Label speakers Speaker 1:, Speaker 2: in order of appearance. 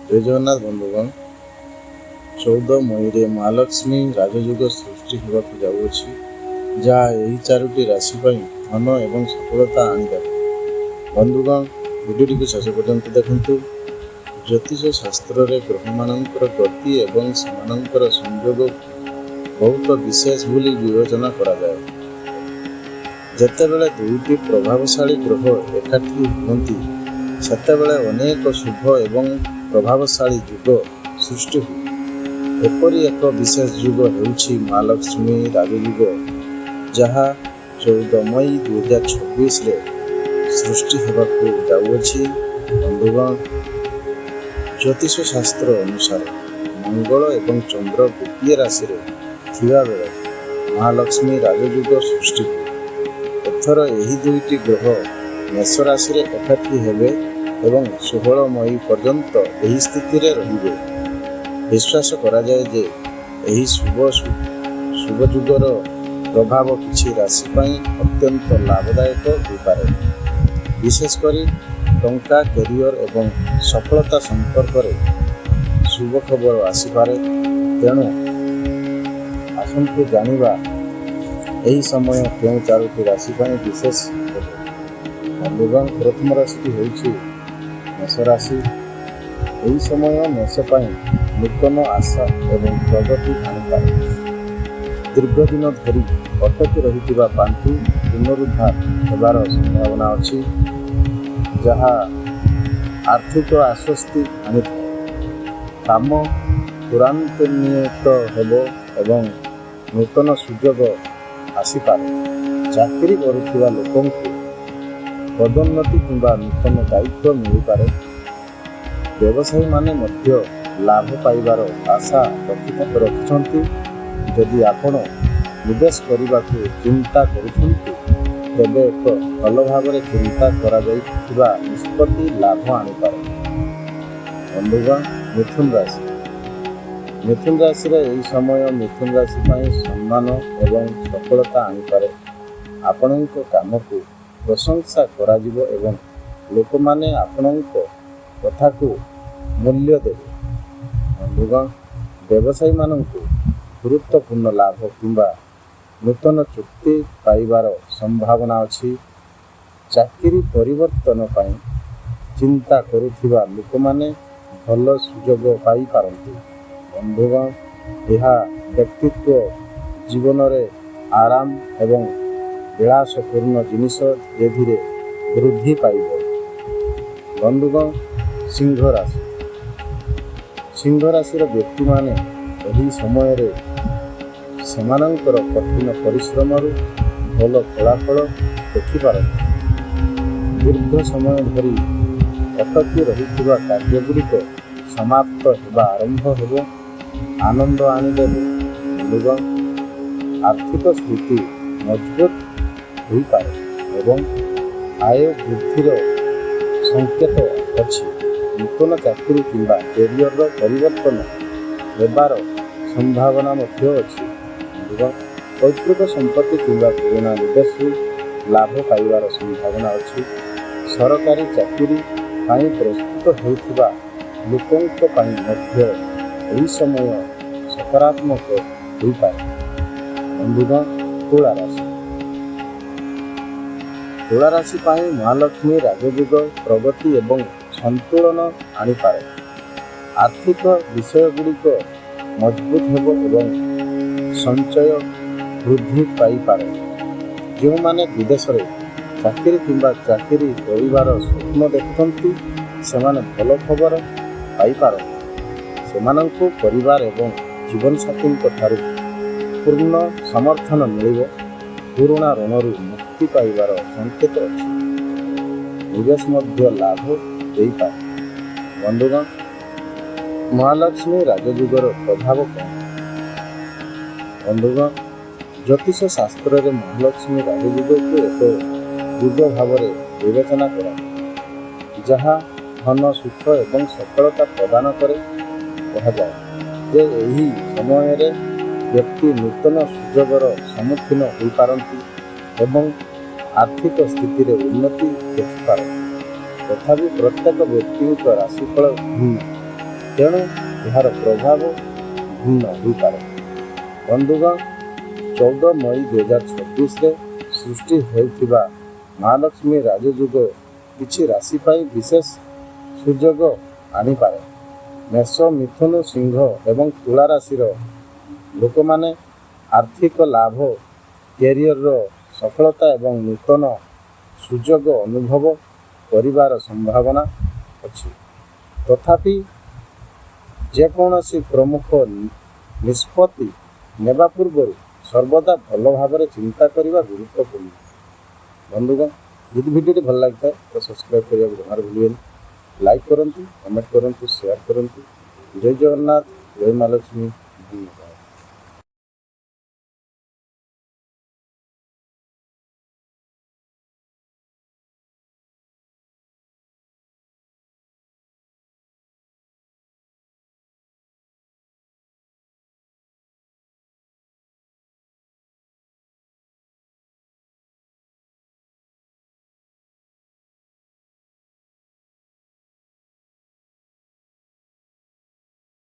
Speaker 1: ଜୟ ଜଗନ୍ନାଥ ବନ୍ଧୁଗଣ। 14 ମଇରେ ମହାଲକ୍ଷ୍ମୀ ରାଜଯୁଗ ସୃଷ୍ଟି ହେବାକୁ ଯାଉଅଛି, ଯାହା ଏହି 4ଟି ରାଶି ପାଇଁ ଧନ ଏବଂ ସଫଳତା ଆଣିଦେବ। ବନ୍ଧୁଗଣ, ଭିଡ଼ିଓଟିକୁ ଶେଷ ପର୍ଯ୍ୟନ୍ତ ଦେଖନ୍ତୁ। ଜ୍ୟୋତିଷ ଶାସ୍ତ୍ରରେ ଗ୍ରହମାନଙ୍କର ଗତି ଏବଂ ସେମାନଙ୍କର ସଂଯୋଗ ବହୁତ ବିଶେଷ ବୋଲି ବିବେଚନା କରାଯାଏ। ଯେତେବେଳେ ଦୁଇଟି ପ୍ରଭାବଶାଳୀ ଗ୍ରହ ଏକାଠି ହୁଅନ୍ତି, ସେତେବେଳେ ଅନେକ ଶୁଭ ଏବଂ ପ୍ରଭାବଶାଳୀ ଯୁଗ ସୃଷ୍ଟି ହୁଏ। ଏପରି ଏକ ବିଶେଷ ଯୁଗ ହେଉଛି ମହାଲକ୍ଷ୍ମୀ ରାଜଯୁଗ, ଯାହା 14 ମଇ 2026ରେ ସୃଷ୍ଟି ହେବାକୁ ଯାଉଅଛି। ବନ୍ଧୁଗଣ, ଜ୍ୟୋତିଷ ଶାସ୍ତ୍ର ଅନୁସାରେ ମଙ୍ଗଳ ଏବଂ ଚନ୍ଦ୍ର ଗୋଟିଏ ରାଶିରେ ଥିବାବେଳେ ମହାଲକ୍ଷ୍ମୀ ରାଜଯୁଗ ସୃଷ୍ଟି ହୁଏ। ଏଥର ଏହି ଦୁଇଟି ଗ୍ରହ ମେଷ ରାଶିରେ ଏକାଠି ହେବେ ଏବଂ 16 ମଇ ପର୍ଯ୍ୟନ୍ତ ଏହି ସ୍ଥିତିରେ ରହିବେ। ବିଶ୍ୱାସ କରାଯାଏ ଯେ ଏହି ଶୁଭ ଯୁଗର ପ୍ରଭାବ କିଛି ରାଶି ପାଇଁ ଅତ୍ୟନ୍ତ ଲାଭଦାୟକ ହୋଇପାରେ। ବିଶେଷ କରି ଟଙ୍କା, କ୍ୟାରିୟର ଏବଂ ସଫଳତା ସମ୍ପର୍କରେ ଶୁଭ ଖବର ଆସିପାରେ। ତେଣୁ ଆସନ୍ତୁ ଜାଣିବା ଏହି ସମୟ କେଉଁ 4ଟି ରାଶି ପାଇଁ ବିଶେଷ ହେବ। ବନ୍ଧୁଗଣ, ପ୍ରଥମ ରାଶିଟି ହେଉଛି ମେଷ ରାଶି। ଏହି ସମୟ ମେଷ ପାଇଁ ନୂତନ ଆଶା ଏବଂ ପ୍ରଗତି ଆଣିପାରେ। ଦୀର୍ଘ ଦିନ ଧରି ଅଟକି ରହିଥିବା ପାଣ୍ଠି ପୁନରୁଦ୍ଧାର ହେବାର ସମ୍ଭାବନା ଅଛି, ଯାହା ଆର୍ଥିକ ଆଶ୍ୱସ୍ତି ଆଣିଥାଏ। କାମ ତ୍ୱରାନ୍ୱିତ ହେବ ଏବଂ ନୂତନ ସୁଯୋଗ ଆସିପାରେ। ଚାକିରି କରୁଥିବା ଲୋକଙ୍କୁ ପଦୋନ୍ନତି କିମ୍ବା ନୂତନ ଦାୟିତ୍ୱ ମିଳିପାରେ। ବ୍ୟବସାୟୀମାନେ ମଧ୍ୟ ଲାଭ ପାଇବାର ଆଶା ରଖିଛନ୍ତି। ଯଦି ଆପଣ ନିବେଶ କରିବାକୁ ଚିନ୍ତା କରୁଛନ୍ତି, ତେବେ ଏକ ଭଲ ଭାବରେ ଚିନ୍ତା କରାଯାଇଥିବା ନିଷ୍ପତ୍ତି ଲାଭ ଆଣିପାରେ। ବନ୍ଧୁଗଣ, ମିଥୁନ ରାଶି। ମିଥୁନ ରାଶିର ଏହି ସମୟ ମିଥୁନ ରାଶି ପାଇଁ ସମ୍ମାନ ଏବଂ ସଫଳତା ଆଣିପାରେ। ଆପଣଙ୍କ କାମକୁ ପ୍ରଶଂସା କରାଯିବ ଏବଂ ଲୋକମାନେ ଆପଣଙ୍କ କଥାକୁ ମୂଲ୍ୟ ଦେବେ। ବନ୍ଧୁଗଣ, ବ୍ୟବସାୟୀମାନଙ୍କୁ ଗୁରୁତ୍ୱପୂର୍ଣ୍ଣ ଲାଭ କିମ୍ବା ନୂତନ ଚୁକ୍ତି ପାଇବାର ସମ୍ଭାବନା ଅଛି। ଚାକିରି ପରିବର୍ତ୍ତନ ପାଇଁ ଚିନ୍ତା କରୁଥିବା ଲୋକମାନେ ଭଲ ସୁଯୋଗ ପାଇପାରନ୍ତି। ବନ୍ଧୁଗଣ, ଏହା ବ୍ୟକ୍ତିତ୍ୱ ଜୀବନରେ ଆରାମ ଏବଂ ବିଳାସପୂର୍ଣ୍ଣ ଜିନିଷ ଧୀରେ ଧୀରେ ବୃଦ୍ଧି ପାଇବ। ବନ୍ଧୁଗଣ, ସିଂହ ରାଶି। ସିଂହ ରାଶିର ବ୍ୟକ୍ତିମାନେ ଏହି ସମୟରେ ସେମାନଙ୍କର କଠିନ ପରିଶ୍ରମରୁ ଭଲ ଫଳାଫଳ ଦେଖିପାରନ୍ତି। ଦୀର୍ଘ ସମୟ ଧରି ଅଟକି ରହିଥିବା କାର୍ଯ୍ୟଗୁଡ଼ିକ ସମାପ୍ତ ହେବା ଆରମ୍ଭ ହେବ, ଆନନ୍ଦ ଆଣିଦେବ। ବନ୍ଧୁଗଣ, ଆର୍ଥିକ ସ୍ଥିତି ମଜବୁତ ହୋଇପାରେ ଏବଂ ଆୟ ବୃଦ୍ଧିର ସଂକେତ ଅଛି। ନୂତନ ଚାକିରି କିମ୍ବା କ୍ୟାରିୟରର ପରିବର୍ତ୍ତନ ହେବାର ସମ୍ଭାବନା ମଧ୍ୟ ଅଛି। ବନ୍ଧୁଗଣ, ପୈତୃକ ସମ୍ପତ୍ତି କିମ୍ବା ପୁରୁଣା ନିବେଶରୁ ଲାଭ ପାଇବାର ସମ୍ଭାବନା ଅଛି। ସରକାରୀ ଚାକିରି ପାଇଁ ପ୍ରସ୍ତୁତ ହେଉଥିବା ଲୋକଙ୍କ ପାଇଁ ମଧ୍ୟ ଏହି ସମୟ ସକାରାତ୍ମକ ହୋଇପାରେ। ବନ୍ଧୁଗଣ, ତୁଳା ରାଶି। ତୁଳା ରାଶି ପାଇଁ ମହାଲକ୍ଷ୍ମୀ ରାଜଯୁଗ ପ୍ରଗତି ଏବଂ ସନ୍ତୁଳନ ଆଣିପାରେ। ଆର୍ଥିକ ବିଷୟଗୁଡ଼ିକ ମଜବୁତ ହେବ ଏବଂ ସଞ୍ଚୟ ବୃଦ୍ଧି ପାଇପାରେ। ଯେଉଁମାନେ ବିଦେଶରେ ଚାକିରି କିମ୍ବା ଚାକିରି କରିବାର ସ୍ୱପ୍ନ ଦେଖୁଛନ୍ତି, ସେମାନେ ଭଲ ଖବର ପାଇପାରନ୍ତି। ସେମାନଙ୍କୁ ପରିବାର ଏବଂ ଜୀବନସାଥୀଙ୍କ ଠାରୁ ପୂର୍ଣ୍ଣ ସମର୍ଥନ ମିଳିବ। ପୁରୁଣା ଋଣରୁ ମୁକ୍ତି ପାଇବାର ସଂକେତ ଅଛି। ନିବେଶ ମଧ୍ୟ ଲାଭ ଦେଇପାରେ। ବନ୍ଧୁଗଣ, ମହାଲକ୍ଷ୍ମୀ ରାଜଯୁଗର ପ୍ରଭାବ କ'ଣ? ବନ୍ଧୁଗଣ, ଜ୍ୟୋତିଷ ଶାସ୍ତ୍ରରେ ମହାଲକ୍ଷ୍ମୀ ରାଜଯୁଗକୁ ଏକ ଯୁଗ ଭାବରେ ବିବେଚନା କରାଯାଏ, ଯାହା ଧନ, ସୁଖ ଏବଂ ସଫଳତା ପ୍ରଦାନ କରେ। କୁହାଯାଏ ଯେ ଏହି ସମୟରେ ବ୍ୟକ୍ତି ନୂତନ ସୁଯୋଗର ସମ୍ମୁଖୀନ ହୋଇପାରନ୍ତି ଏବଂ ଆର୍ଥିକ ସ୍ଥିତିରେ ଉନ୍ନତି ଦେଖିପାରନ୍ତି। ତଥାପି ପ୍ରତ୍ୟେକ ବ୍ୟକ୍ତିଙ୍କ ରାଶିଫଳ ଭିନ୍ନ। ତେଣୁ ଏହାର ପ୍ରଭାବ ଭିନ୍ନ ହୋଇପାରେ। ବନ୍ଧୁଗଣ, 14 ମଇ 2026ରେ ସୃଷ୍ଟି ହେଉଥିବା ମହାଲକ୍ଷ୍ମୀ ରାଜଯୋଗ କିଛି ରାଶି ପାଇଁ ବିଶେଷ ସୁଯୋଗ ଆଣିପାରେ। ମେଷ, ମିଥୁନ, ସିଂହ ଏବଂ ତୁଳା ରାଶିର ଲୋକମାନେ ଆର୍ଥିକ ଲାଭ, କ୍ୟାରିୟରର ସଫଳତା ଏବଂ ନୂତନ ସୁଯୋଗ ଅନୁଭବ କରିବାର ସମ୍ଭାବନା ଅଛି। ତଥାପି ଯେକୌଣସି ପ୍ରମୁଖ ନିଷ୍ପତ୍ତି ନେବା ପୂର୍ବରୁ ସର୍ବଦା ଭଲ ଭାବରେ ଚିନ୍ତା କରିବା ଗୁରୁତ୍ୱପୂର୍ଣ୍ଣ। ବନ୍ଧୁଗଣ, ଯଦି ଭିଡ଼ିଓଟି ଭଲ ଲାଗିଥାଏ ତ ସବସ୍କ୍ରାଇବ୍ କରିବାକୁ ଜମାରୁ ଭୁଲିବେନି। ଲାଇକ୍ କରନ୍ତୁ, କମେଣ୍ଟ କରନ୍ତୁ, ସେୟାର କରନ୍ତୁ। ଜୟ ଜଗନ୍ନାଥ, ଜୟ ମା ଲକ୍ଷ୍ମୀ। ଧନ୍ୟବାଦ।